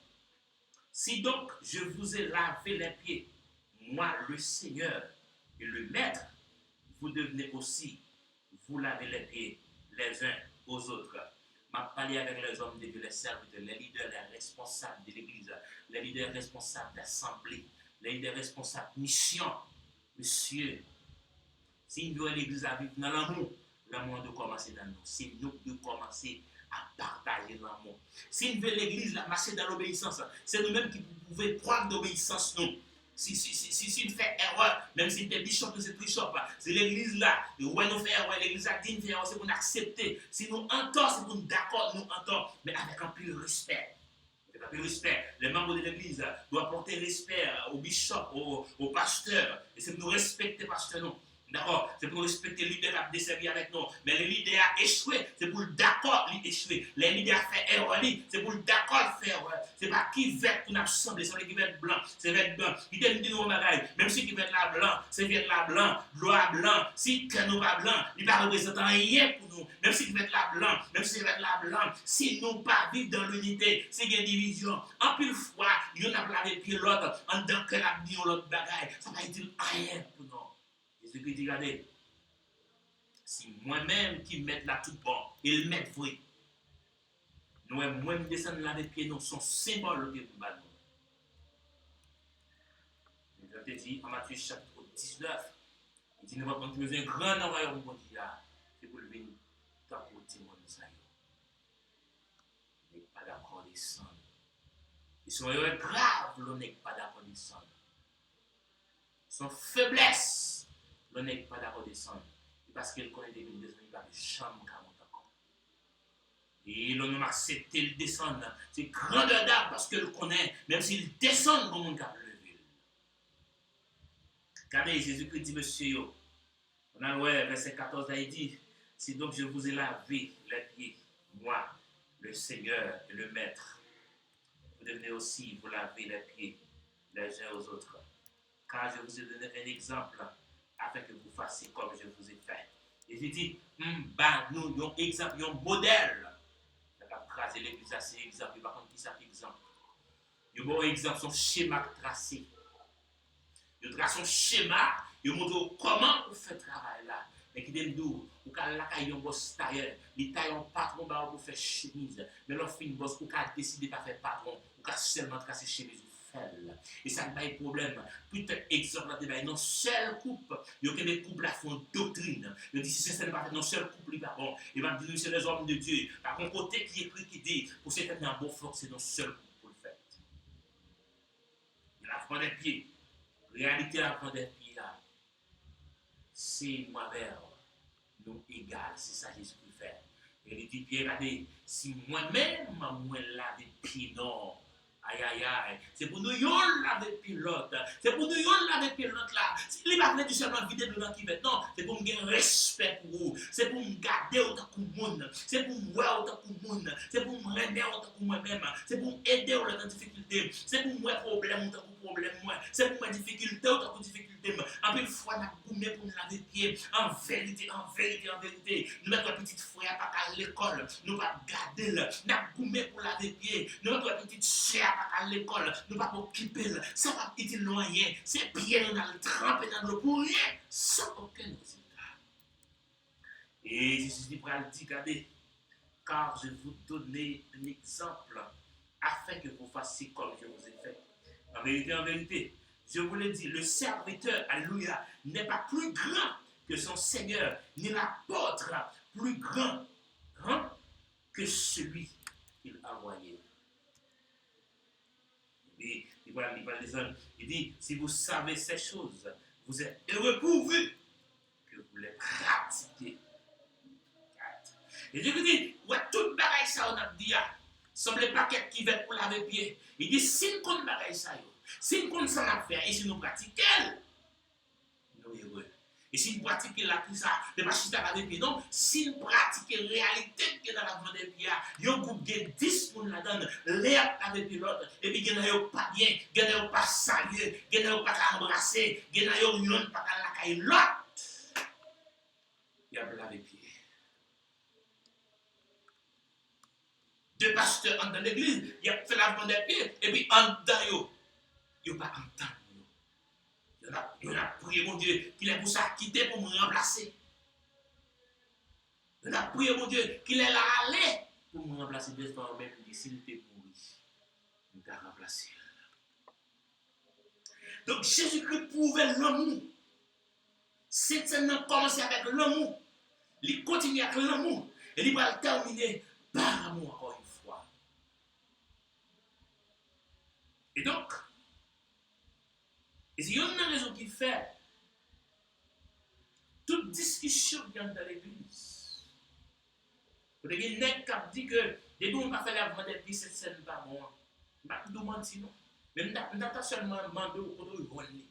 Speaker 1: si donc je vous ai lavé les pieds, moi le Seigneur et le Maître, vous devenez aussi, vous laver les pieds les uns aux autres. M'a parlé avec les hommes de Dieu, les serviteurs, les leaders, les responsables de l'Église, les leaders responsables d'assemblée, les leaders responsables de mission. Monsieur, si nous voulons l'Église à vivre dans l'amour, l'amour doit commencer dans nous. C'est nous qui devons commencer à partager l'amour. Si nous voulons l'Église à marcher dans l'obéissance, c'est nous-mêmes qui pouvons prendre d'obéissance nous. Si nous faisons erreur, même si c'est bishop ou c'est bishop, c'est l'église là, ouais, nous faisons erreur, l'église a dit nous faisons erreur, c'est pour nous accepter. Si nous entendons, c'est pour nous d'accord, nous entendons, mais avec un peu de respect. Avec un peu de respect. Les membres de l'église doivent porter respect au bishop, au pasteur, et c'est pour nous respecter pasteur nous. D'accord? C'est pour respecter le leader qui a desservi avec nous. Mais le leader a échoué, c'est pour le d'accord échouer. Les leaders a fait erreur, c'est pour le d'accord faire erreur. C'est pas qui vête pour nous assembler, c'est qui vête blanc, c'est vête blanc. Il te dit nous bagaille, même si qui vête la blanc, c'est vête la blanc, gloire blanc. Si que nous pas blanc, il pas représentant rien pour nous. Même si qui vête la blanc, même si vête la blanc, si nous pas vivre dans l'unité, c'est une division. En plus fois, il y en a lavé pied l'autre, en tant que la dit l'autre bagaille, ça va dire rien pour nous. Jésus dit, regardez, si moi-même qui mette là tout bon, il met vrai. Nous, moi-même descendre là les pieds, nous sont symboles que vous battez. Je te dis, en Matthieu chapitre 19, il dit, nous allons continuer un grand royaume pour Dieu. C'est pour le venir, tant pour témoin de ça. Il n'est pas d'accord descendre. Ils sont graves, l'on n'est pas d'accord descendre. Son faiblesse. L'on n'est pas d'accord descendre. Parce qu'il connaît des descendre, il va jamais monter encore. Et l'on a accepté le descendre. C'est grandeur d'âme parce qu'il connaît, même s'il descend comme on a levé. Regardez, Jésus-Christ dit, monsieur, on a ouais, verset 14, là, il dit, si donc je vous ai lavé les pieds, moi, le Seigneur et le Maître, vous devenez aussi vous laver les pieds les uns aux autres. Car je vous ai donné un exemple afin que vous fassiez comme je vous ai fait. Et j'ai dit, nous, un exemple, un modèle. Je vais tracer l'église, c'est un exemple. Par contre, qui ça exemple? Un bon exemple, son schéma tracé. Il trace son schéma, il montre comment vous faites travail là. Mais qui dit, ou quand la caille un boss tailleur, il taille un patron pour faire chemise. Mais l'offre une boss, ou quand décider de faire patron, ou quand seulement tracer chemise. Et ça n'a pas de problème. Peut-être exemple là, non seul couple, il y a des couples à fond doctrine. Il dit si c'est pas non seul couple, il va bon. Il va dire c'est les hommes de Dieu. Par contre, côté qui écrit qui dit pour certains un bon fort, c'est non seul couple pour le faire. Il a des pieds. Réalité la des pieds là. C'est moi vers nous égal, c'est ça Jésus peut faire. Et il dit Pierre, regardez, si moi-même moi lave des pieds non. Aïe, aïe, aïe. C'est pour nous yon laver pilote. C'est pour nous yon laver pilote là. Il va venir du seulement vider de l'an qui va. Non, c'est pour me gagner respect pour vous. C'est pour me garder autant que monde. C'est pour me voir autant que monde. C'est pour me rendre autant que moi-même. C'est pour m'aider dans la difficulté. C'est pour moi problème autant que problème moi. C'est pour ma difficulté autant que difficulté. En plus, fois, on a goumé pour me laver pied. En vérité, en vérité, en vérité. Nous mettre la petite frère pas à l'école. Nous va garder là. Nous avons goumé pour laver pied. Nous mettre la petite chère à l'école, nous ne pas occuper, ça va être loyer, c'est bien, on a trempé dans l'eau pour rien, sans aucun résultat. Et Jésus dit pour le dire, regardez, car je vous donner un exemple afin que vous fassiez comme je vous ai fait. En vérité, je vous l'ai dit, le serviteur, alléluia, n'est pas plus grand que son Seigneur, ni l'apôtre plus grand que celui qu'il a envoyé. Il dit, si vous savez ces choses, vous êtes heureux pourvu que vous les pratiquez. Et Dieu dit, ouais, toute bagaille ça on a dit, semble les paquets qui veulent pour laver pied. Il dit, si nous connaissons bagaille ça, si nous connaissons ça à faire, et si nous pratiquons, nous sommes heureux. Et si nous pratiquons la tout ça, ne pas juste laver pied, non, si nous pratiquons la réalité qui est dans la vente des pieds, il y a un groupe de 10 personnes là-dedans, l'air avec pilote, et puis il n'y a pas bien, il n'y a pas salué, il n'y a pas embrassé, il n'y a pas la caille l'autre. Il y a lavé pied. deux pasteurs dans l'église, il a fait lavement des pieds, et puis en dedans, il n'a pas entendu. Il a prié, mon Dieu, qu'il ait pour ça quitté pour me remplacer. Il a prié, mon Dieu, qu'il ait là aller pour me remplacer deux fois même, s'il était mouru. Il t'a remplacé. Donc Jésus-Christ prouvait l'amour. C'est un commencer avec l'amour. Il continue avec l'amour. Et il va terminer par l'amour encore une fois. Et donc, il y a une raison qui fait toute discussion dans l'église. Vous avez des gens qui disent que les gens ne pas faire la vente des pieds, c'est pas bon. Je ne vais pas tout mentir, non. Mais je ne vais pas seulement demander au côté de l'Église.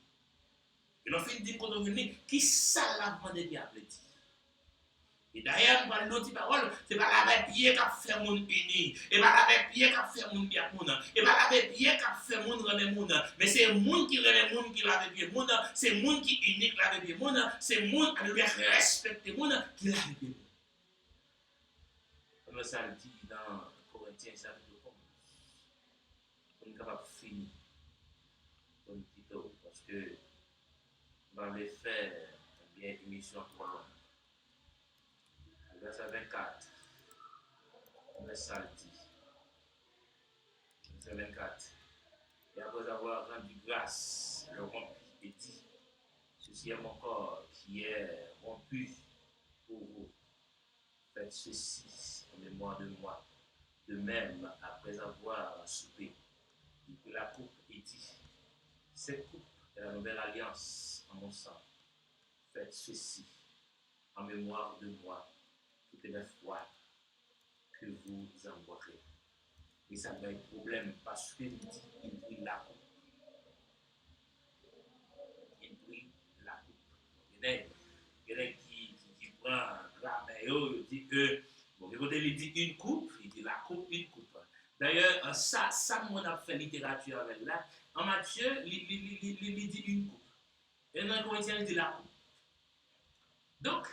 Speaker 1: Et on fait dire qu'on est qui ça la vente des pieds. Et d'ailleurs, nous parlons d'autres paroles, c'est pas laver pied qui fait mon uni, et pas laver pied qui fait mon bien moun, et pas laver pied qui fait mon remet moun, mais c'est moun qui remet moun qui lave pied moun, c'est moun qui unique lave pied moun, c'est moun qui doit respecter moun qui lave pied moun. Comme ça le dit dans Corinthiens chapitre 11. On est capable de finir comme titre parce que on va faire bien émission trop longue. Verset 24, verset 24. Et après avoir rendu grâce, le rempli et dit, ceci est mon corps qui est rompu pour vous. Faites ceci en mémoire de moi. De même, après avoir soupé, il prit la coupe et dit, cette coupe est la nouvelle alliance en mon sang. Faites ceci en mémoire de moi. Toutes les fois que vous en boirez. Et ça va être un problème parce qu'il dit qu'il prit la coupe. Il prit la coupe. Il y en a qui prend grammaire, il dit que, bon, il dit une coupe, il dit la coupe, une coupe. D'ailleurs, ça on a fait littérature avec là. En Matthieu, il dit une coupe. Et dans Corinthiens, il dit la coupe. Donc,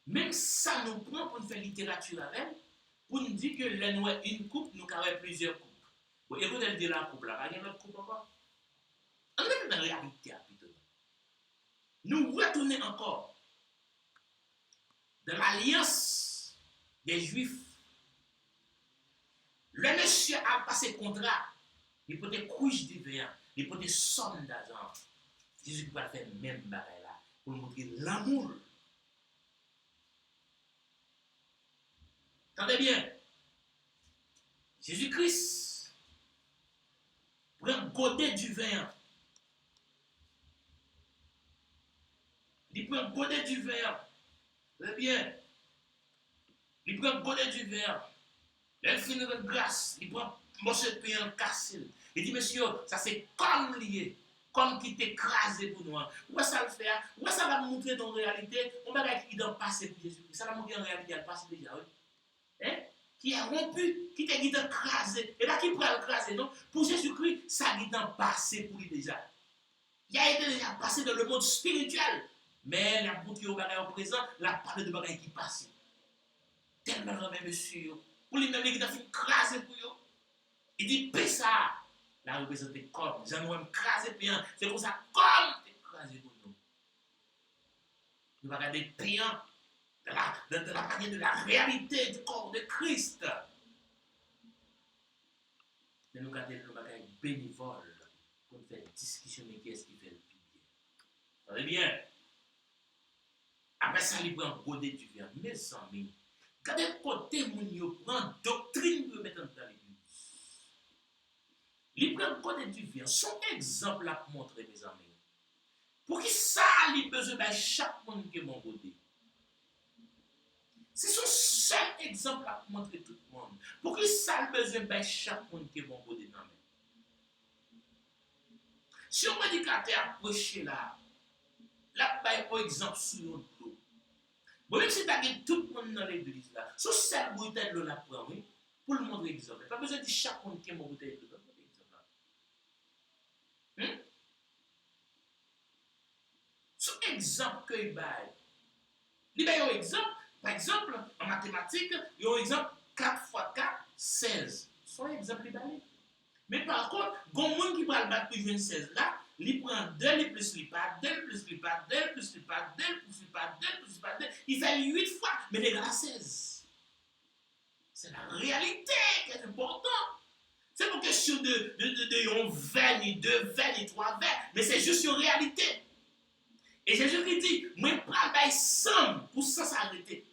Speaker 1: même ça nous prend pour nous faire littérature avec, pour nous dire que nous avons une coupe, nous avons plusieurs coupes. Bon, écoutez, elle dit la coupe là, il y a une autre coupe encore. On est dans la réalité, plutôt. Nous retournons encore dans l'alliance des Juifs. Le monsieur a passé contrat, il peut être couche du vin, il peut être somme d'argent. Jésus va faire le même bagage là, pour montrer l'amour. Entendez bien, Jésus-Christ prend un godet du vin. Il prend un godet du vin. Très bien. Il prend un godet du vin. Il finit de grâce. Il prend un morceau de pain cassé. Il dit, monsieur, ça c'est comme lié. Comme qui t'écrase pour nous. Où ça le fait? Où ça va montrer dans la réalité? On va dire qu'il doit passer pour Jésus-Christ. Ça va montrer en réalité, il passe déjà. Oui. Hein? Qui est rompu, qui t'a dit d'écraser. Et là, qui pourrait l'écraser, non? Pour Jésus-Christ, ça dit d'en passer pour lui déjà. Il a été déjà passé dans le monde spirituel. Mais la boutique au bagage au présent, la parole de bagage qui passe. Tellement même monsieur. Pour lui-même, il a fait écraser pour eux. Il dit, paix ça. La représente comme. J'en ai écrasé bien. C'est pour ça, comme écrasé pour nous. Nous allons regarder payant. De la manière de la réalité du corps de Christ. Mais nous regardons le bagage bénévole pour faire discussionner qui est-ce qui fait le plus bien. Très bien. Après ça, il prend un godet du vin. Mes amis, regardez le côté où il prend doctrine pour mettre dans l'église. Il prend un godet du vin. Son exemple à montrer, mes amis. Pour qui ça, il a besoin de chaque monde qui est mon godet. C'est son seul exemple à montrer tout le monde. Pour que ça a besoin de chaque monde qui est bon côté dans le Si on prédicateur approche là, par exemple, sur notre dos. Bon, même si tu as tout le monde dans l'église là, sur cette bouteille de l'eau là, pour le montrer exemple. Pas besoin de chaque monde qui est bon bouteille de l'eau. Sur exemple que il baille. Il y a un exemple. Par exemple, en mathématiques, il y a un exemple 4 x 4, 16. gon moun qui pral battre plus 16 là, il prend 2 les plus li pas, 2 plus li pas, 2 plus li pas, 2 plus li pas, 2 plus li pas, il fait 8 fois, mais il est à 16. C'est la réalité qui est importante. C'est pas une question de 1 verre, ni 2 verres, ni 3 verres, mais c'est juste une réalité. Et Jésus qui dit, moi, pas bail somme pour ça s'arrêter.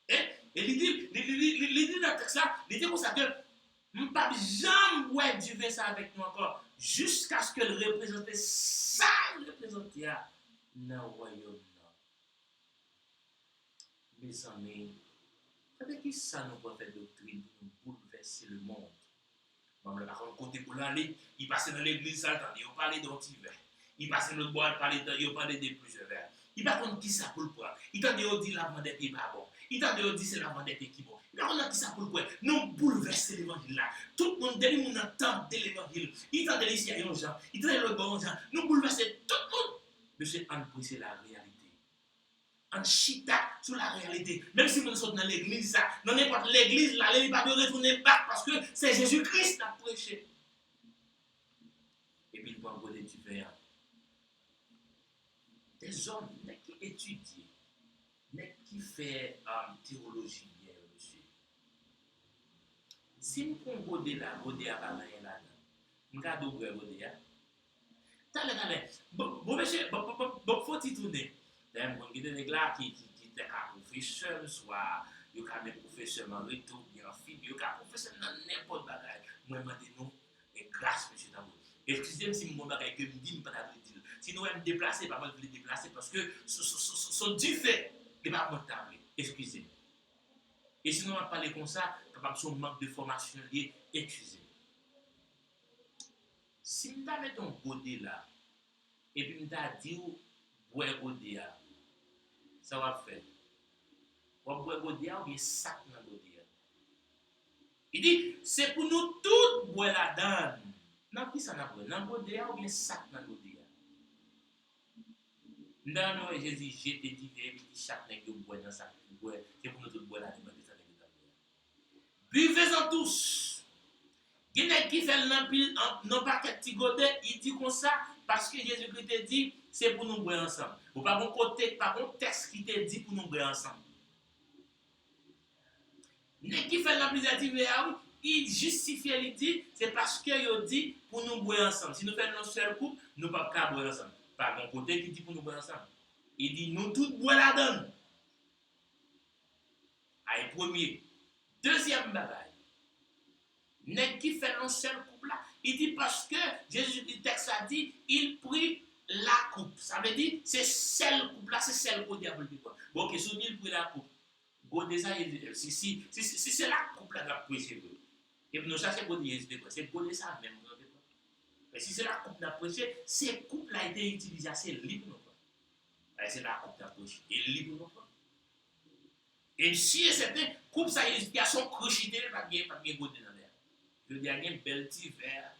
Speaker 1: Et il dit dans le texte là, il dit comme ça que, je ne peux pas jamais du vin ça avec nous encore, jusqu'à ce que le représentant, ça représente dans le royaume. Mes amis, avec qui ça nous peut faire doctrine pour bouleverser le monde? Maman, par contre, côté pour l'aller, il passait dans l'église, ça, il parlait d'antivers. Il passait dans le bois, il parlait de plusieurs verres. Il ne sait pas qui ça pour le prendre. Il t'a dit l'avant des pays pas bon. Il t'a dit c'est l'avant des pays qui bon. Il ne sait pas qui ça pour le prendre. Nous bouleverser l'évangile là. Tout le monde, dès que nous entendons l'évangile, il t'a dit ici à Jean, il t'a dit le bon Jean. Nous bouleverser tout le monde. Monsieur, on c'est la réalité. On chita sur la réalité. Même si nous sommes dans l'église, ça, dans n'importe l'église, là, il n'y a pas de retourner back parce que c'est Jésus-Christ qui a prêché. Et puis, il va envoyer du verre. Des hommes qui étudient, qui font théologie bien, monsieur. Si nous prenons Godé là, Godé à Balaye là, nous regardons Godé là. Bon, monsieur, bon, faut-il tourner? Il y a des gens qui sont professeurs, soit ils sont des professeurs en retour, bien en film, ils sont professeurs dans n'importe quoi. Moi, je dis non, et grâce, monsieur Tamou. Excusez-moi si mon bagage que je dis, je ne peux pas dire. Si nous sommes déplacés, pas mal de les déplacer parce que sont du fait, il n'est pas montable. Excusez-moi. Et sinon, on va parler comme ça, capable de son manque de formation lié, excusez-moi. Si je mets ton côté là, et puis je dis, boire côté là, ça va faire. On boire côté là, ou bien sac dans côté là. Il dit, c'est pour nous tous boire la donne. Non, qui ça n'a pas? Dans côté là, ou bien sac dans côté là. Non, Jésus, je te dis, chaque nègre qui boit dans sac, c'est pour nous tous boire la donne. Buvez-en tous. Il y a qui fait non pas qu'un petit godet, il dit comme ça parce que Jésus-Christ te dit c'est pour nous boire ensemble. Ou pas bon côté, pas bon texte qui te dit pour nous boire ensemble. Mais qui fait l'amplisative, il justifie, il dit c'est parce que il dit pour nous boire ensemble. Si nous faisons notre seul couple, nous ne pouvons pas boire ensemble. Pas bon côté qui dit pour nous boire ensemble. Il dit nous tous boire la donne. Aïe, premier. Deuxième bagaille. N'est qui fait un seul couple là. Il dit parce que Jésus, le texte a dit, il prit la coupe. Ça veut dire, c'est celle coupe là, c'est celle qu'on diable dit quoi. Bon, ok, si il prit la coupe. Bon, déjà, si c'est la coupe là, la prêché. Et puis nous cherchons pour dire, c'est pour ça même. Mais si c'est la coupe la prêché, cette coupe là a été utilisée, c'est libre. C'est la coupe la prêché, et libre. Et si c'est coupe ça, il y a son crocheté, pas bien godé dans l'air. Je dis, il y a un bel petit verre,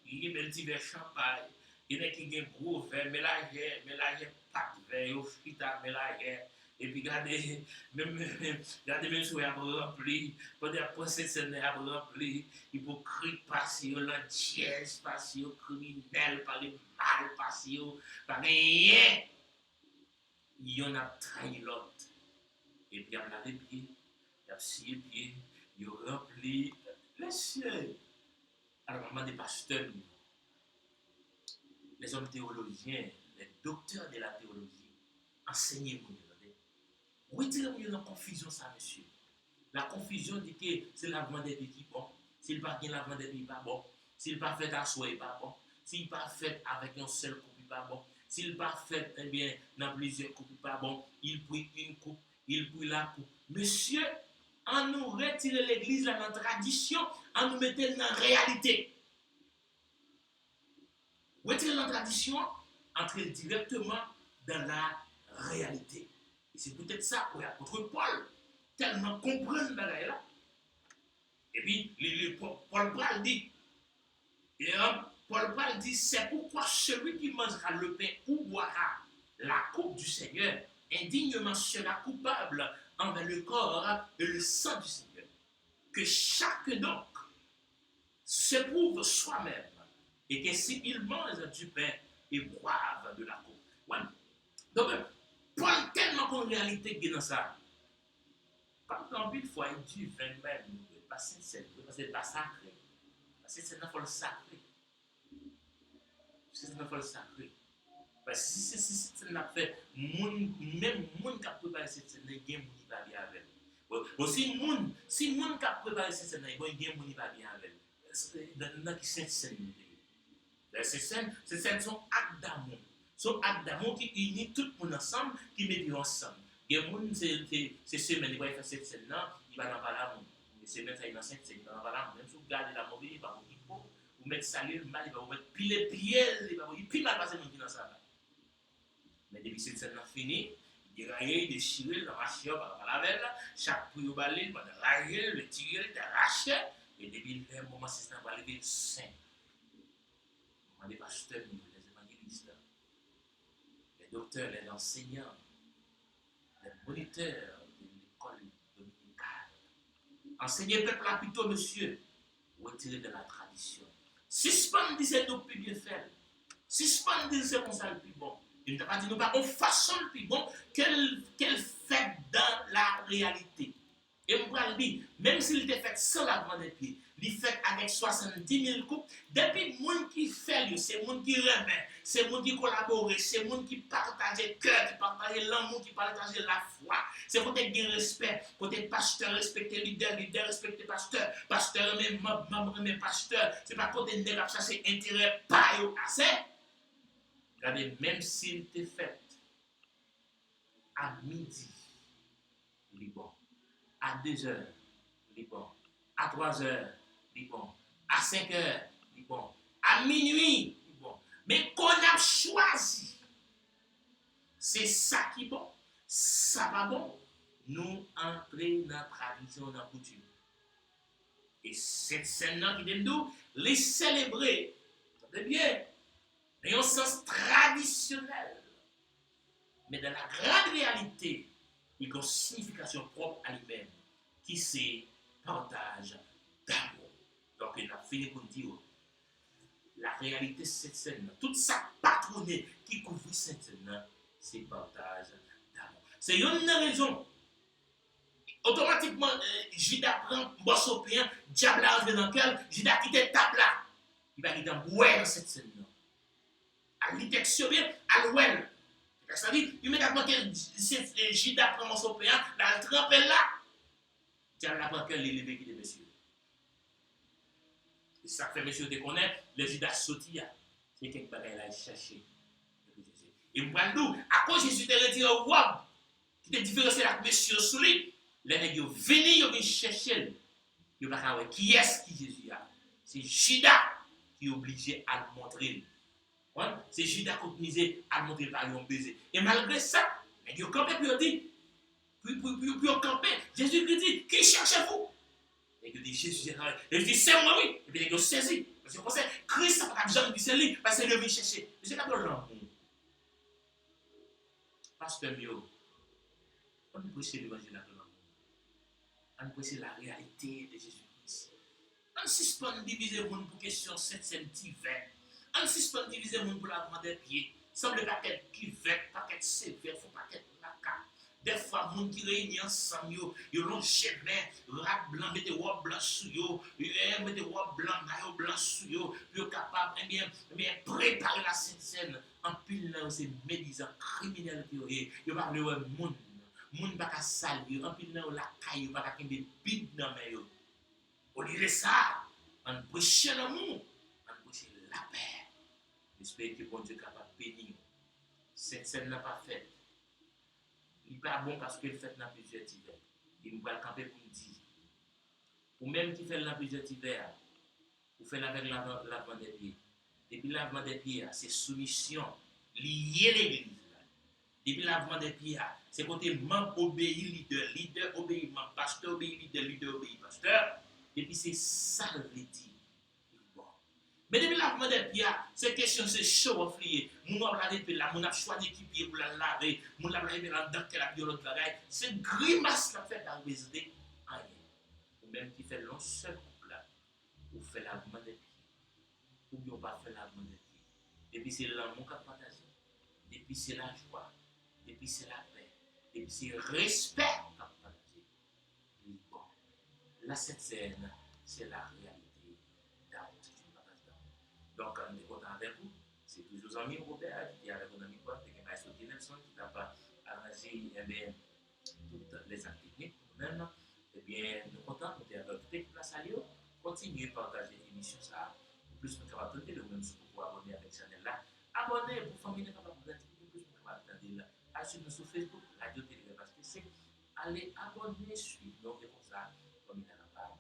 Speaker 1: il y a un bel petit verre champagne, il y a un gros verre, mélangé pas de verre, frita, mélangé, et puis regardez, même si on a rempli, pendant la procession a rempli, hypocrite passion, l'antièse passion, criminel, par les mal passion, par rien. Il y en a trahi l'autre. Et puis, il y a les pieds, il y a scié les pieds, il y a rempli les cieux. Alors, maman des pasteurs, les hommes théologiens, les docteurs de la théologie, enseignez-vous. Retirez-vous dans la confusion, ça, monsieur. La confusion dit que c'est l'avant des pays qui bon. S'il pas bien l'avant des pays pas bon. S'il pas fait à soi, pas bon. S'il pas fait avec un seul couple, pas bon. S'il pas fait, eh bien, dans plusieurs coupes, pas bon. Il prit une coupe. Il prit la coupe. Monsieur, on nous retire l'église dans la tradition, on nous mettait dans la réalité. Retirer la tradition, entrer directement dans la réalité. Et c'est peut-être ça que l'apôtre Paul tellement comprendre là. Et puis, Paul dit, Paul dit, c'est pourquoi celui qui mangera le pain ou boira la coupe du Seigneur indignement sera coupable envers le corps et le sang du Seigneur. Que chacun donc s'éprouve soi-même et que s'ils mangent du pain et boivent de la coupe. Ouais. Donc, Paul tellement qu'en réalité qui est dans ça. Comme dans une fois, il dit 20 même, parce que c'est pas sacré. Parce que c'est un sacré. C'est un peu sacré. Parce que si c'est n'a fait, même moun qui a préparé cette scène, il y a moun qui va bien avec. Bon, si moun qui a préparé cette scène, il y a moun qui va bien avec. Dans qui cette scène. Ces scènes sont actes d'amour. Sont actes d'amour qui unissent tout le monde ensemble, qui mettent ensemble. Il y a moun, c'est semaine, il va faire cette scène-là, il va en parler à moun. C'est mettre ça dans cette scène, il va en parler à moun. Même si vous gardez la mauvaise, il va vous dire, vous mettez salut le mal, il va vous mettre pile pied, il va vous dire, puis mal passer moun qui dans ça. Mais depuis cette scène finie, il déraille, il déchire, il arrache par la velle, chaque pouille au balai, il va railler, le tirer, il arrache, et depuis le moment, c'est ça, va lever le saint. Les pasteurs, les évangélistes, les docteurs, les enseignants, les moniteurs de l'école dominicale. Enseignez le peuple là plutôt, monsieur, retirez de la tradition. Suspendez c'est tout plus bien fait. Suspendez c'est comme ça le plus bon. Il ne t'a pas dit, nous pas on façon le plus bon qu'elle fait dans la réalité. Et on va le dire, même s'il était fait sans lavement des pieds, il fait avec 70 000 coupes, depuis les gens qui fait, c'est les gens qui remet, c'est les gens qui collaborent, c'est les gens qui partagent le cœur, qui partagent l'amour, qui partagent la foi. C'est côté de respect, côté pasteur, respecter leader, leader, respecter pasteur, pasteur, même membre, même pasteur. C'est pas côté de ça, c'est intérêt, pas assez. Regardez, même s'il était fait à midi, il est bon. À 2 heures, il est bon. À 3 heures, il est bon. À 5 heures, il est bon. À minuit, il est bon. Mais qu'on a choisi, c'est ça qui est bon. Ça va bon. Nous entrons dans la tradition, dans la coutume. Et cette scène-là qui est nous, les célébrer, attendez bien, dans un sens traditionnel. Mais dans la grande réalité, il y a une signification propre à lui-même, qui c'est partage d'amour. Donc, il a fini pour dire, la réalité, c'est cette scène, toute sa patronne qui couvre cette scène, c'est partage d'amour. C'est une raison. Automatiquement, Judas prend bosse au pain, diable arrive dans le cœur, Judas quitte la table là. Il va quitter dans cette scène. À l'itextion bien, à l'ouel. C'est-à-dire, immédiatement que Judas prend son pain, la trempe là, diable apprend que l'élevé qui est monsieur. Et ça fait monsieur te connaît, le Judas sautit. C'est quelque chose qu'il a cherché. Et moi, à cause de Jésus te retiré au roi, qui te différencié avec monsieur sous lui, les nègres viennent, ils viennent chercher. Ils ne savent pas qui est-ce qui Jésus a. C'est Judas qui est obligé à le montrer. C'est Judas qui est obligé à le montrer par un baiser. Et malgré ça, les nègres campent puis ils disent, puis campent. Jésus dit, qui cherchez-vous? Et il dit, Jésus est là. Et il dit, c'est moi, oui. Et puis il dit, saisi. Parce que pensez, Christ n'a pas besoin de c'est lui, parce qu'il vient chercher. Mais c'est pas de l'amour. Pasteur Mio, on prêche l'évangile à l'amour. On prêche la réalité de Jésus-Christ. On suspend diviser le monde pour question 7 divers. On suspend diviser le monde pour lavement des pieds. Semble pas qu'être cuvette, pas qu'être sévère, faut pas qu'être la carte. Des fois, les gens qui réunissent ensemble, ils ont jamais rap blanc, mettez robe blanc sous yo, mettez robe blanc, maillot blanc sous yo, puis capable bien préparer la scène. En pile là, c'est médisant, criminel qui est, ils parlent de monde. Monde pas qu'à salir, en pile là, la caille, pas qu'à des bides dans mes yo. Au lieu de ça, on prêche l'amour, on prêche la paix. J'espère que bon Dieu est capable de bénir. Cette scène n'a pas faite. Il n'est pas bon parce qu'il fait dans plusieurs divers. Il nous va camper pour nous dire. Ou même qui fait dans plusieurs divers, ou fait avec lavement des pieds. Depuis lavement des pieds, c'est soumission liée l'église. Depuis lavement des pieds, c'est côté membre obéit leader, leader obéit membre, pasteur obéit leader, leader obéit pasteur. Et puis c'est ça le dit. Mais depuis lavement des pieds, c'est question c'est chaud off lié. Mon a lavé là, mon a choisi qui pied pour la laver, mon a lavé là dedans qu'elle a bien l'autre bagaille. C'est grimace la fait dans résider rien. Ou même qui fait l'un seul couple là, ou fait lavement des pieds. ou bien pas faire la bonne vie. Et puis c'est l'amour qu'on partage. Et puis c'est la joie. Et puis c'est la paix. Et puis c'est le respect qu'on partage. Bon, la cette scène, c'est la réalité d'amour. C'est une partage d'amour. Donc, on est content avec vous. C'est toujours ami Robert qui est avec mon ami quoi, qui est Maestro Nelson qui n'a pas arrangé eh bien, toutes les activités nous-mêmes. Eh bien, nous contents de faire toute l'équipe la salle. Continuez à partager l'émission ça. Pour plus de capables de le même si vous pouvez abonner avec cette chaîne là. Abonnez pour famille capable de plus de capables de à suivre sur Facebook, Radio Télé parce que c'est allez abonner, suivre nous et comme ça, comme il a pas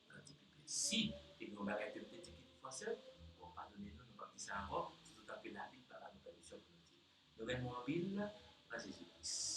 Speaker 1: grandir plus. Si et nous va être petit qui français, bon pardonnez-nous, nous pas dire ça encore, tout à fait la Bible par la nouvelle édition. Nous venons en ville, dans Jésus-Christ.